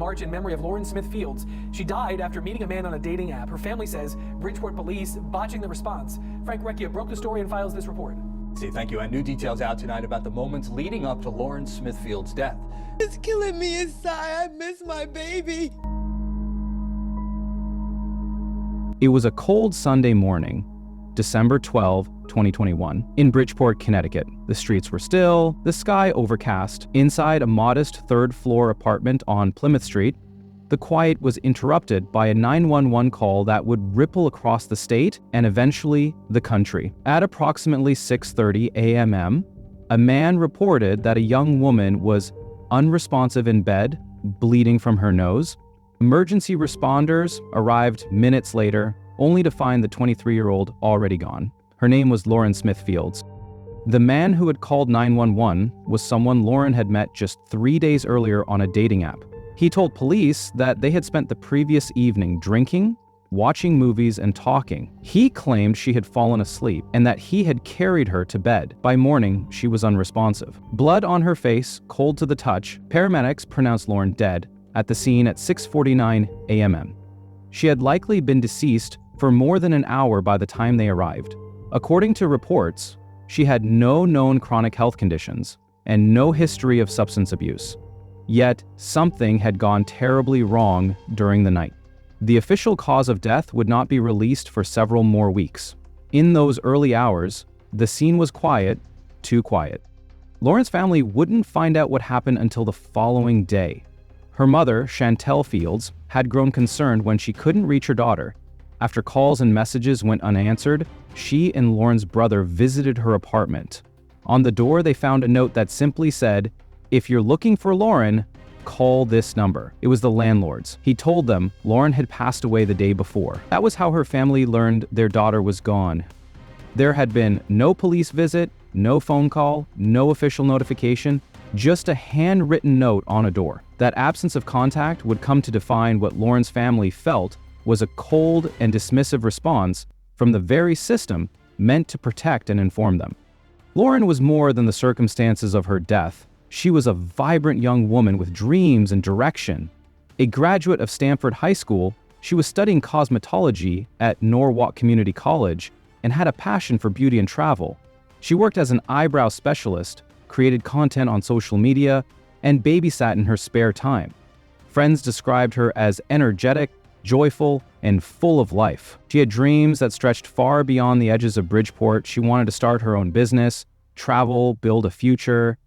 march in memory of Lauren Smith Fields. She died after meeting a man on a dating app. Her family says Bridgeport police botching the response. Frank Recchia broke the story and files this report. Steve, thank you. And new details out tonight about the moments leading up to Lauren Smith Fields' death. It's killing me inside. I miss my baby. It was a cold Sunday morning, December 12, 2021, in Bridgeport, Connecticut. The streets were still, the sky overcast. Inside a modest third-floor apartment on Plymouth Street, the quiet was interrupted by a 911 call that would ripple across the state and eventually the country. At approximately 6:30 a.m., a man reported that a young woman was unresponsive in bed, bleeding from her nose. Emergency responders arrived minutes later, only to find the 23-year-old already gone. Her name was Lauren Smith Fields. The man who had called 911 was someone Lauren had met just 3 days earlier on a dating app. He told police that they had spent the previous evening drinking, watching movies, and talking. He claimed she had fallen asleep and that he had carried her to bed. By morning, she was unresponsive. Blood on her face, cold to the touch, paramedics pronounced Lauren dead at the scene at 6:49 a.m. She had likely been deceased for more than an hour by the time they arrived. According to reports, she had no known chronic health conditions and no history of substance abuse. Yet, something had gone terribly wrong during the night. The official cause of death would not be released for several more weeks. In those early hours, the scene was quiet, too quiet. Lauren's family wouldn't find out what happened until the following day. Her mother, Chantel Fields, had grown concerned when she couldn't reach her daughter. After calls and messages went unanswered, she and Lauren's brother visited her apartment. On the door, they found a note that simply said, "If you're looking for Lauren, call this number." It was the landlord's. He told them Lauren had passed away the day before. That was how her family learned their daughter was gone. There had been no police visit, no phone call, no official notification, just a handwritten note on a door. That absence of contact would come to define what Lauren's family felt was a cold and dismissive response from the very system meant to protect and inform them. Lauren was more than the circumstances of her death. She was a vibrant young woman with dreams and direction. A graduate of Stanford High School, she was studying cosmetology at Norwalk Community College and had a passion for beauty and travel. She worked as an eyebrow specialist, created content on social media, and babysat in her spare time. Friends described her as energetic, joyful, and full of life. She had dreams that stretched far beyond the edges of Bridgeport. She wanted to start her own business, travel, build a future.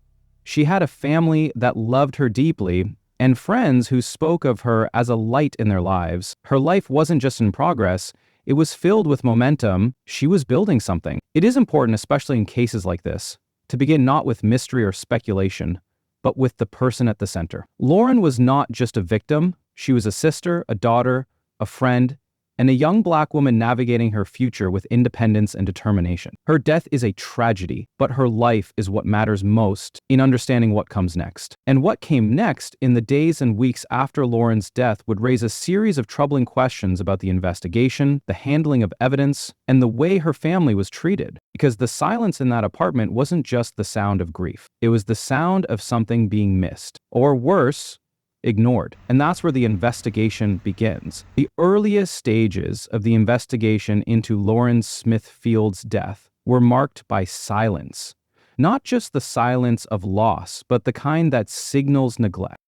She had a family that loved her deeply and friends who spoke of her as a light in their lives. Her life wasn't just in progress, it was filled with momentum. She was building something. It is important, especially in cases like this, to begin not with mystery or speculation, but with the person at the center. Lauren was not just a victim. She was a sister, a daughter, a friend, and a young Black woman navigating her future with independence and determination. Her death is a tragedy, but her life is what matters most in understanding what comes next. And what came next in the days and weeks after Lauren's death would raise a series of troubling questions about the investigation, the handling of evidence, and the way her family was treated. Because the silence in that apartment wasn't just the sound of grief. It was the sound of something being missed, or worse, ignored. And that's where the investigation begins. The earliest stages of the investigation into Lauren Smith Fields' death were marked by silence. Not just the silence of loss, but the kind that signals neglect.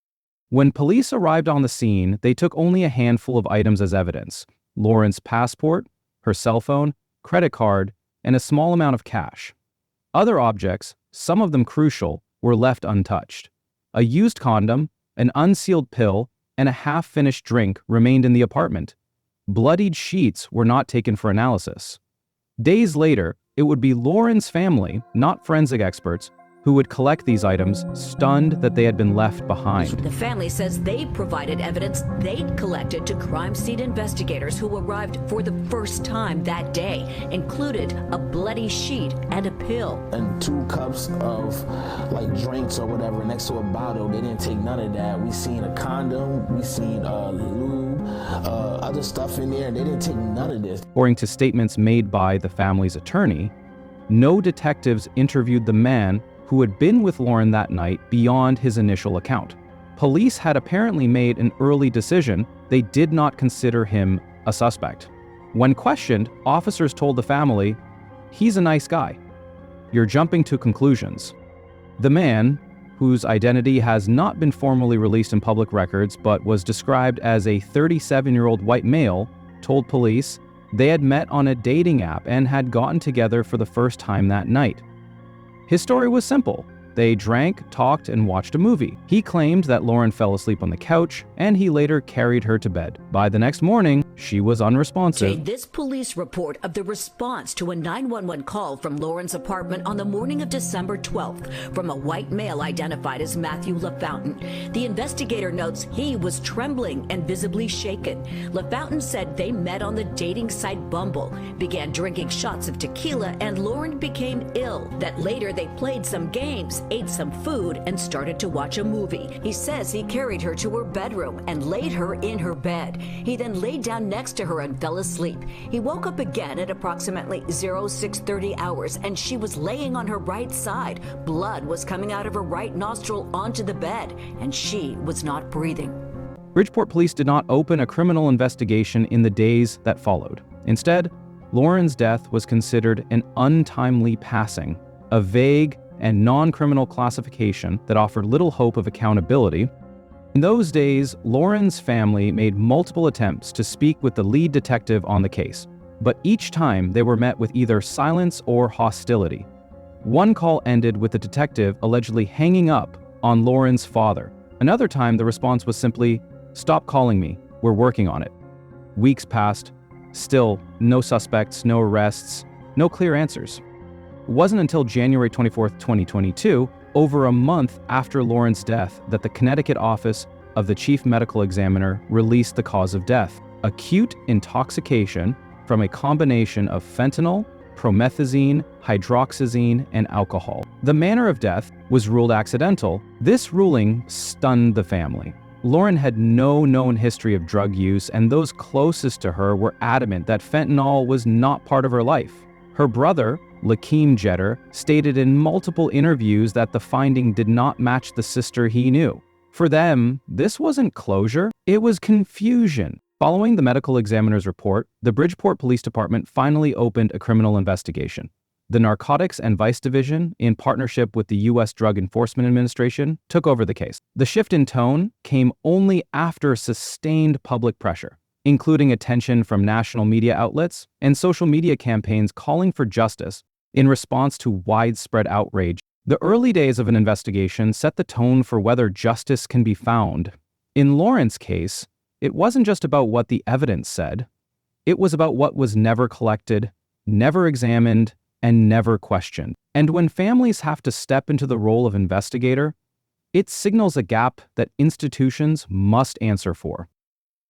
When police arrived on the scene, they took only a handful of items as evidence: Lauren's passport, her cell phone, credit card, and a small amount of cash. Other objects, some of them crucial, were left untouched. A used condom, an unsealed pill, and a half-finished drink remained in the apartment. Bloodied sheets were not taken for analysis. Days later, it would be Lauren's family, not forensic experts, who would collect these items, stunned that they had been left behind. The family says they provided evidence they'd collected to crime scene investigators who arrived for the first time that day, included a bloody sheet and a pill. And 2 cups of like drinks or whatever next to a bottle. They didn't take none of that. We seen a condom, we seen lube, other stuff in there, and they didn't take none of this. According to statements made by the family's attorney, no detectives interviewed the man who had been with Lauren that night beyond his initial account. Police had apparently made an early decision. They did not consider him a suspect. When questioned, officers told the family, "He's a nice guy. You're jumping to conclusions." The man, whose identity has not been formally released in public records but was described as a 37-year-old white male, told police they had met on a dating app and had gotten together for the first time that night. His story was simple. They drank, talked, and watched a movie. He claimed that Lauren fell asleep on the couch, and he later carried her to bed. By the next morning, she was unresponsive. This police report of the response to a 911 call from Lauren's apartment on the morning of December 12th from a white male identified as Matthew LaFountain. The investigator notes he was trembling and visibly shaken. LaFountain said they met on the dating site Bumble, began drinking shots of tequila, and Lauren became ill. That later they played some games, ate some food, and started to watch a movie. He says he carried her to her bedroom and laid her in her bed. He then laid down next to her and fell asleep. He woke up again at approximately 0630 hours, and she was laying on her right side. Blood was coming out of her right nostril onto the bed, and she was not breathing. Bridgeport police did not open a criminal investigation in the days that followed. Instead, Lauren's death was considered an untimely passing, a vague and non-criminal classification that offered little hope of accountability. In those days, Lauren's family made multiple attempts to speak with the lead detective on the case, but each time they were met with either silence or hostility. One call ended with the detective allegedly hanging up on Lauren's father. Another time, the response was simply, "Stop calling me, we're working on it." Weeks passed, still no suspects, no arrests, no clear answers. It wasn't until January 24th, 2022, over a month after Lauren's death, that the Connecticut office of the chief medical examiner released the cause of death: acute intoxication from a combination of fentanyl, promethazine, hydroxyzine, and alcohol. The manner of death was ruled accidental. This ruling stunned the family. Lauren had no known history of drug use, and those closest to her were adamant that fentanyl was not part of her life. Her brother, Lakeem Jeter, stated in multiple interviews that the finding did not match the sister he knew. For them, this wasn't closure, it was confusion. Following the medical examiner's report, the Bridgeport Police Department finally opened a criminal investigation. The Narcotics and Vice Division, in partnership with the U.S. Drug Enforcement Administration, took over the case. The shift in tone came only after sustained public pressure, including attention from national media outlets and social media campaigns calling for justice in response to widespread outrage. The early days of an investigation set the tone for whether justice can be found. In Lauren's case, it wasn't just about what the evidence said. It was about what was never collected, never examined, and never questioned. And when families have to step into the role of investigator, it signals a gap that institutions must answer for.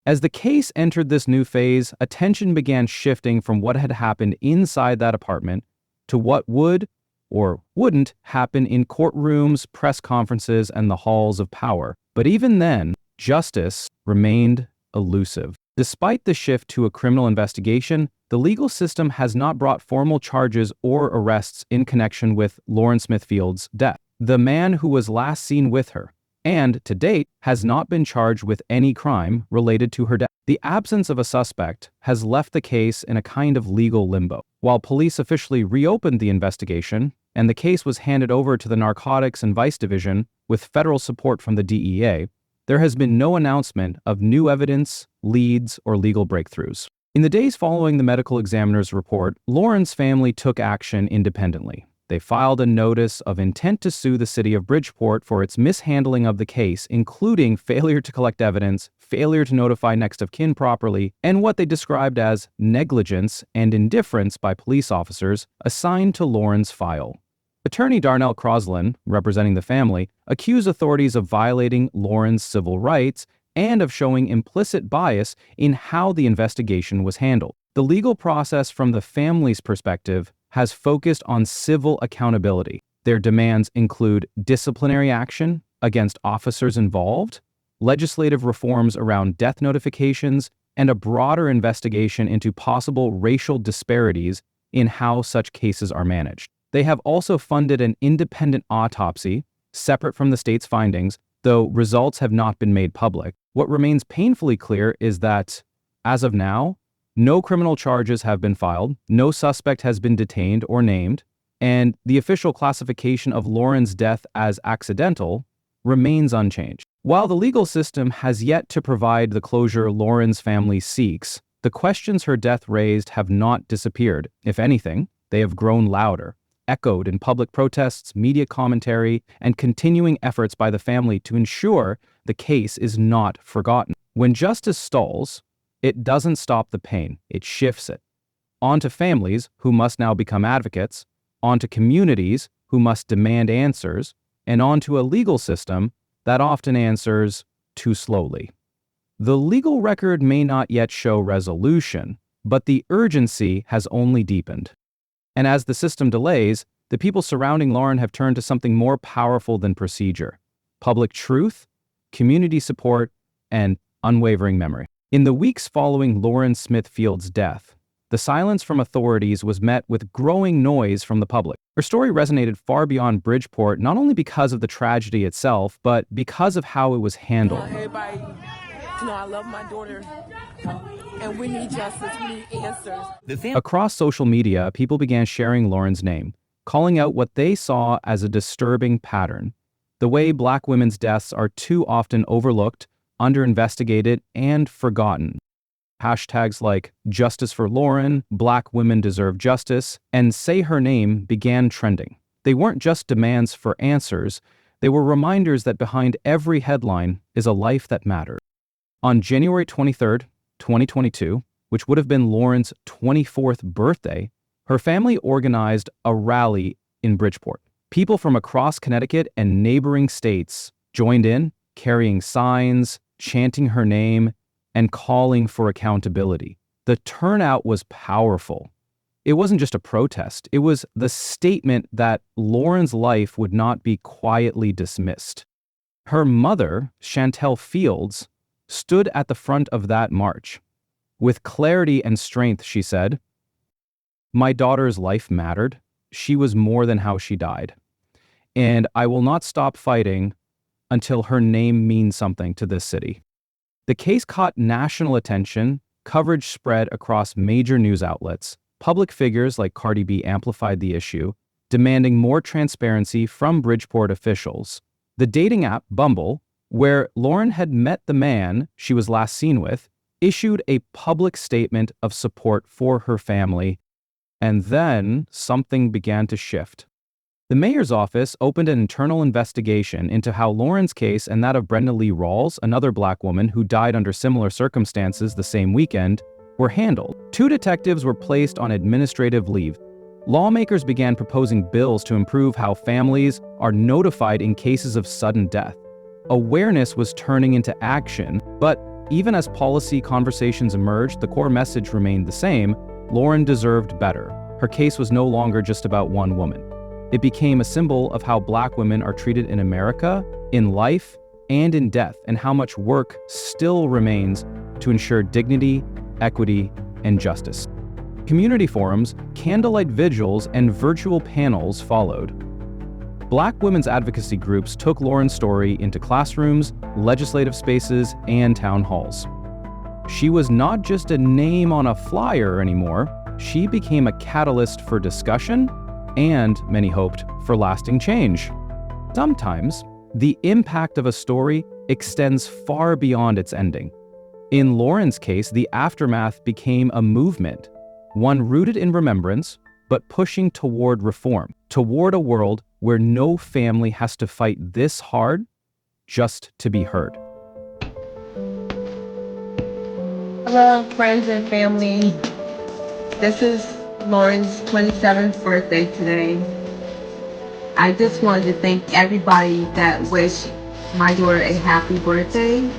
As the case entered this new phase, attention began shifting from what had happened inside that apartment to what would or wouldn't happen in courtrooms, press conferences, and the halls of power. But even then, justice remained elusive. Despite the shift to a criminal investigation, the legal system has not brought formal charges or arrests in connection with Lauren Smithfield's death, the man who was last seen with her, and, to date, has not been charged with any crime related to her death. The absence of a suspect has left the case in a kind of legal limbo. While police officially reopened the investigation, and the case was handed over to the Narcotics and Vice Division with federal support from the DEA, there has been no announcement of new evidence, leads, or legal breakthroughs. In the days following the medical examiner's report, Lauren's family took action independently. They filed a notice of intent to sue the city of Bridgeport for its mishandling of the case, including failure to collect evidence, failure to notify next of kin properly, and what they described as negligence and indifference by police officers assigned to Lauren's file. Attorney Darnell Crosland, representing the family, accused authorities of violating Lauren's civil rights and of showing implicit bias in how the investigation was handled. The legal process from the family's perspective has focused on civil accountability. Their demands include disciplinary action against officers involved, legislative reforms around death notifications, and a broader investigation into possible racial disparities in how such cases are managed. They have also funded an independent autopsy, separate from the state's findings, though results have not been made public. What remains painfully clear is that, as of now, no criminal charges have been filed, no suspect has been detained or named, and the official classification of Lauren's death as accidental remains unchanged. While the legal system has yet to provide the closure Lauren's family seeks, the questions her death raised have not disappeared. If anything, they have grown louder, echoed in public protests, media commentary, and continuing efforts by the family to ensure the case is not forgotten. When justice stalls, it doesn't stop the pain, it shifts it. Onto families who must now become advocates, onto communities who must demand answers, and onto a legal system that often answers too slowly. The legal record may not yet show resolution, but the urgency has only deepened. And as the system delays, the people surrounding Lauren have turned to something more powerful than procedure: public truth, community support, and unwavering memory. In the weeks following Lauren Smithfield's death, the silence from authorities was met with growing noise from the public. Her story resonated far beyond Bridgeport, not only because of the tragedy itself, but because of how it was handled. Everybody, I love my daughter, and we need justice, we need answers. Across social media, people began sharing Lauren's name, calling out what they saw as a disturbing pattern: the way Black women's deaths are too often overlooked, under-investigated, and forgotten. Hashtags like Justice for Lauren, Black Women Deserve Justice, and Say Her Name began trending. They weren't just demands for answers, they were reminders that behind every headline is a life that mattered. On January 23rd, 2022, which would have been Lauren's 24th birthday, her family organized a rally in Bridgeport. People from across Connecticut and neighboring states joined in, carrying signs, chanting her name, and calling for accountability. The turnout was powerful. It wasn't just a protest, it was the statement that Lauren's life would not be quietly dismissed. Her mother, Chantel Fields, stood at the front of that march. With clarity and strength, she said, "My daughter's life mattered. She was more than how she died. And I will not stop fighting until her name means something to this city." The case caught national attention, coverage spread across major news outlets. Public figures like Cardi B amplified the issue, demanding more transparency from Bridgeport officials. The dating app Bumble, where Lauren had met the man she was last seen with, issued a public statement of support for her family. And then something began to shift. The mayor's office opened an internal investigation into how Lauren's case and that of Brenda Lee Rawls, another Black woman who died under similar circumstances the same weekend, were handled. 2 detectives were placed on administrative leave. Lawmakers began proposing bills to improve how families are notified in cases of sudden death. Awareness was turning into action, but even as policy conversations emerged, the core message remained the same: Lauren deserved better. Her case was no longer just about one woman. It became a symbol of how Black women are treated in America, in life, and in death, and how much work still remains to ensure dignity, equity, and justice. Community forums, candlelight vigils, and virtual panels followed. Black women's advocacy groups took Lauren's story into classrooms, legislative spaces, and town halls. She was not just a name on a flyer anymore, she became a catalyst for discussion and, many hoped, for lasting change. Sometimes, the impact of a story extends far beyond its ending. In Lauren's case, the aftermath became a movement, one rooted in remembrance, but pushing toward reform, toward a world where no family has to fight this hard just to be heard. Hello, friends and family. This is Lauren's 27th birthday today. I just wanted to thank everybody that wished my daughter a happy birthday.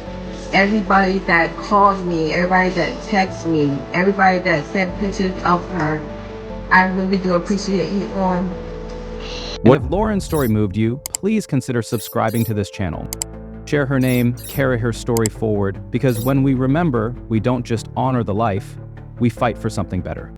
Everybody that called me, everybody that texted me, everybody that sent pictures of her. I really do appreciate you all. And if Lauren's story moved you, please consider subscribing to this channel. Share her name, carry her story forward, because when we remember, we don't just honor the life, we fight for something better.